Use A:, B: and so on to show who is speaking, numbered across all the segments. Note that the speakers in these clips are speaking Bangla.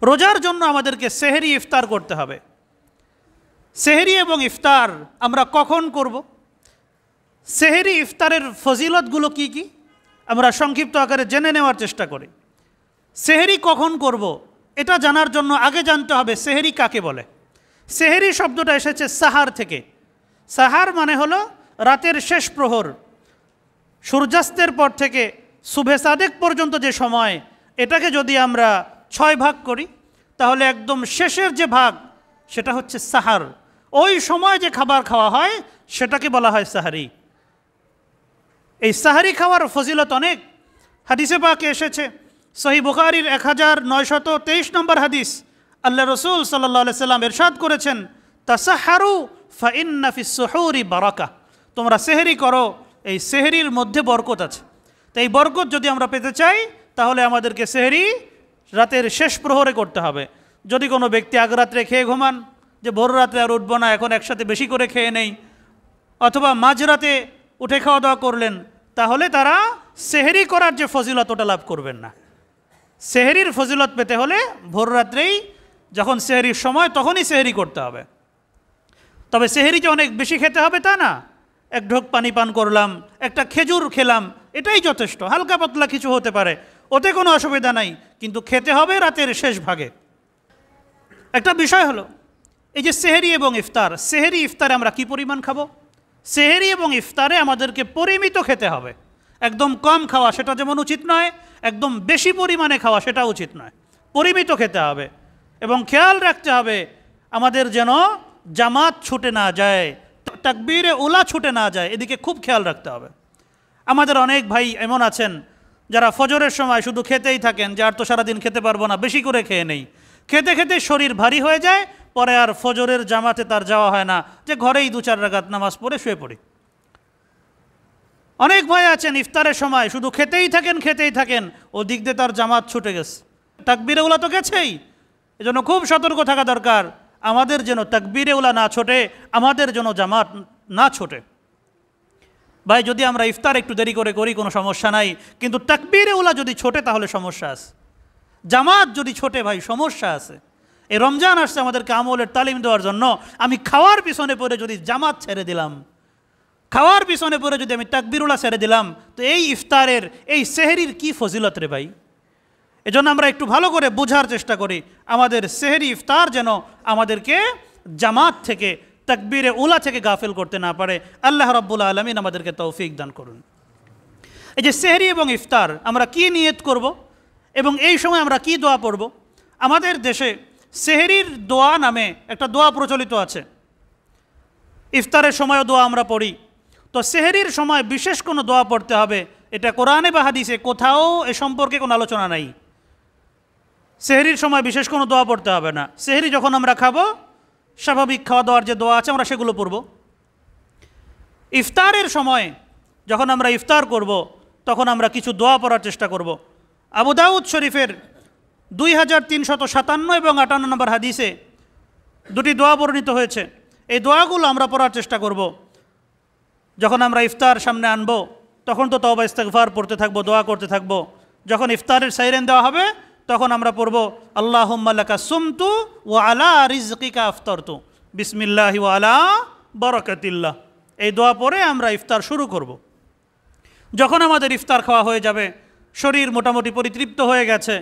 A: রোজার জন্য আমাদেরকে সেহরি ইফতার করতে হবে। সেহরি এবং ইফতার আমরা কখন করব? সেহরি ইফতারের ফজিলতগুলো কি কি আমরা সংক্ষিপ্ত আকারে জেনে নেওয়ার চেষ্টা করি। সেহরি কখন করব এটা জানার জন্য আগে জানতে হবে সেহরি কাকে বলে। সেহরি শব্দটা এসেছে সাহার থেকে। সাহার মানে হলো রাতের শেষ প্রহর, সূর্যাস্তের পর থেকে সুবহে সাদেক পর্যন্ত যে সময়, এটাকে যদি আমরা 6 ভাগ করি তাহলে একদম শেষের যে ভাগ সেটা হচ্ছে সাহার। ওই সময় যে খাবার খাওয়া হয় সেটাকে বলা হয় সাহারি। এই সাহারি খাওয়ার ফজিলত অনেক। হাদিসে পাকে এসেছে, সহিহ বুখারীর 1923 নম্বর হাদিস, আল্লাহ রসুল সাল্লাল্লাহু আলাইহি সাল্লাম ইরশাদ করেছেন, তাসাহারু ফাইন্না ফিস সুহুরি বারাকা। তোমরা সেহরি করো, এই সেহরির মধ্যে বরকত আছে। তো এই বরকত যদি আমরা পেতে চাই তাহলে আমাদেরকে সেহরি রাতের শেষ প্রহরে করতে হবে। যদি কোনো ব্যক্তি আগরাত্রে খেয়ে ঘুমান যে ভোর রাত্রে আর উঠবো না, এখন একসাথে বেশি করে খেয়ে নেই, অথবা মাঝরাতে উঠে খাওয়া দাওয়া করলেন, তাহলে তারা সেহরি করার যে ফজিলত ওটা লাভ করবেন না। সেহরির ফজিলত পেতে হলে ভোর রাত্রেই যখন সেহরির সময় তখনই সেহরি করতে হবে। তবে সেহরি যে অনেক বেশি খেতে হবে তা না। 1 ঢোক পানি পান করলাম, একটা খেজুর খেলাম, এটাই যথেষ্ট। হালকা পাতলা কিছু হতে পারে, ওতে কোনো অসুবিধা নাই, কিন্তু খেতে হবে রাতের শেষ ভাগে। একটা বিষয় হলো এই যে সেহরি এবং ইফতার, সেহরি ইফতারে আমরা কি পরিমাণ খাবো? সেহরি এবং ইফতারে আমাদেরকে পরিমিত খেতে হবে। একদম কম খাওয়া সেটা যেমন উচিত নয়, একদম বেশি পরিমাণে খাওয়া সেটা উচিত নয়। পরিমিত খেতে হবে এবং খেয়াল রাখতে হবে আমাদের যেন জামাত ছুটে না যায়, তাকবীরে উলা ছুটে না যায়, এদিকে খুব খেয়াল রাখতে হবে। আমাদের অনেক ভাই এমন আছেন যারা ফজরের সময় শুধু খেতেই থাকেন, যে আর তো সারাদিন খেতে পারবো না, বেশি করে খেয়ে নেই। খেতে খেতে শরীর ভারী হয়ে যায়, পরে আর ফজরের জামাতে তার যাওয়া হয় না, যে ঘরেই 2-4 রাকাত নামাজ পড়ে শুয়ে পড়ি। অনেক ভাই আছেন ইফতারের সময় শুধু খেতেই থাকেন, ও দিক দিয়ে তার জামাত ছুটে গেছে, তাকবীরে উলা তো গেছেই। এজন্য খুব সতর্ক থাকা দরকার, আমাদের যেন তাকবীরে উলা না ছোটে, আমাদের যেন জামাত না ছোটে। ভাই যদি আমরা ইফতার একটু দেরি করে করি কোনো সমস্যা নাই, কিন্তু তাকবীরে উলা যদি ছোটে তাহলে সমস্যা আছে। জামাত যদি ছোটে ভাই সমস্যা আছে। এই রমজান আসছে আমাদেরকে আমলের তালিম দেওয়ার জন্য। আমি খাওয়ার পিছনে পড়ে যদি জামাত ছেড়ে দিলাম, খাওয়ার পিছনে পড়ে যদি আমি তাকবীরুল্লাহ ছেড়ে দিলাম, তো এই ইফতারের এই সেহরির কি ফজিলত রে ভাই। এজন্য আমরা একটু ভালো করে বোঝার চেষ্টা করি, আমাদের সেহরি ইফতার যেন আমাদেরকে জামাত থেকে, তাকবীরে উলা থেকে গাফিল করতে না পারে। আল্লাহ রাব্বুল আলামিন আমাদেরকে তৌফিক দান করুন। এই যে সেহরি এবং ইফতার আমরা কি নিয়ত করব এবং এই সময় আমরা কি দোয়া পড়ব? আমাদের দেশে সেহরির দোয়া নামে একটা দোয়া প্রচলিত আছে। ইফতারের সময়ও দোয়া আমরা পড়ি। তো সেহরির সময় বিশেষ কোনো দোয়া পড়তে হবে, এটা কোরআনে বা হাদিসে কোথাও এ সম্পর্কে কোনো আলোচনা নাই। সেহরির সময় বিশেষ কোনো দোয়া পড়তে হবে না। সেহরি যখন আমরা খাবো, স্বাভাবিক খাওয়া দাওয়ার যে দোয়া আছে আমরা সেগুলো পড়ব। ইফতারের সময় যখন আমরা ইফতার করব, তখন আমরা কিছু দোয়া পড়ার চেষ্টা করব। আবু দাউদ শরীফের 2357 এবং 58 নম্বর হাদিসে 2টি দোয়া বর্ণিত হয়েছে। এই দোয়াগুলো আমরা পড়ার চেষ্টা করব। যখন আমরা ইফতার সামনে আনবো তখন তো তওবা ইস্তিগফার পড়তে থাকবো, দোয়া করতে থাকবো। যখন ইফতারের সাইরেন দেওয়া হবে তখন আমরা পড়ব, আল্লাহুম্মা লাকা সুমতু ওয়া আলা রিজকিকা আফতারতু বিসমিল্লাহি ওয়া আলা বারাকাতিল্লাহ। এই দোয়া পড়ে আমরা ইফতার শুরু করব। যখন আমাদের ইফতার খাওয়া হয়ে যাবে, শরীর মোটামুটি পরিতৃপ্ত হয়ে গেছে,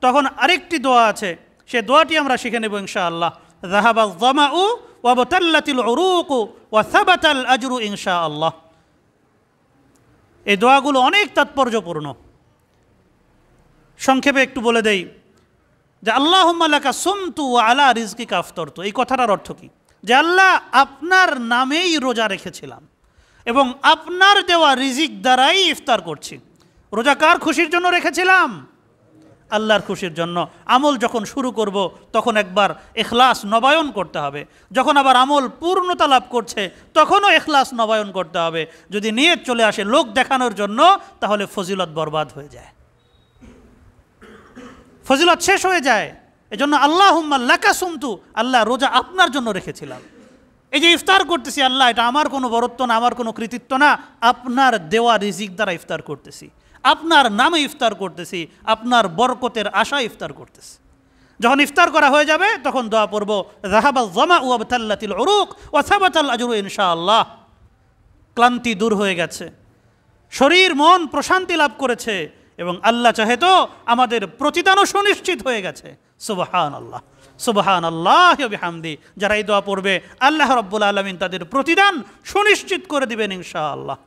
A: তখন আরেকটি দোয়া আছে, সে দোয়াটি আমরা শিখে নেব ইনশাআল্লাহ। যাহাবায যামাউ ওয়া বাতাল্লাতিল উরুকু ওয়া সাবাতাল আজরু ইনশাআল্লাহ। এই দোয়াগুলো অনেক তাৎপর্যপূর্ণ। সংক্ষেপে একটু বলে দেই যে আল্লাহুম্মা লাকা সুমতু ওয়া আলা রিজকিকা আফতারতু, এই কথাটার অর্থ কি? যে আল্লাহ আপনার নামেই রোজা রেখেছিলাম এবং আপনার দেওয়া রিজিক দ্বারাই ইফতার করছি। রোজা কার খুশির জন্য রেখেছিলাম? আল্লাহর খুশির জন্য। আমল যখন শুরু করব তখন একবার ইখলাস নবায়ন করতে হবে। যখন আবার আমল পূর্ণতা লাভ করছে তখনও ইখলাস নবায়ন করতে হবে। যদি নিয়ত চলে আসে লোক দেখানোর জন্য, তাহলে ফজিলত বরবাদ হয়ে যায়, ফজিলত শেষ হয়ে যায়। এজন্য আল্লাহুম্মা লাকা সুমতু, আল্লাহ রোজা আপনার জন্য রেখেছিলাম। এই যে ইফতার করতেছি, আল্লাহ এটা আমার কোনো বরত্ব না, আমার কোনো কৃতিত্ব না, আপনার দেওয়া রিজিক দ্বারা ইফতার করতেছি, আপনার নামে ইফতার করতেছি, আপনার বরকতের আশা ইফতার করতেছি। যখন ইফতার করা হয়ে যাবে তখন দোয়া পড়ব, যাহাবাল যামা ওয়া বাতাল্লাতিল উরুক ওয়া সাবাতাল আজরু ইনশাআল্লাহ। ক্লান্তি দূর হয়ে গেছে, শরীর মন প্রশান্তি লাভ করেছে এবং আল্লাহ চাহে তো আমাদের প্রতিদানও সুনিশ্চিত হয়ে গেছে। সুবহানাল্লাহ, সুবহানাল্লাহি ওয়া বিহামদি। যারা এই দোয়া পড়বে আল্লাহ রাব্বুল আলামিন তাদের প্রতিদান সুনিশ্চিত করে দিবেন ইনশাআল্লাহ।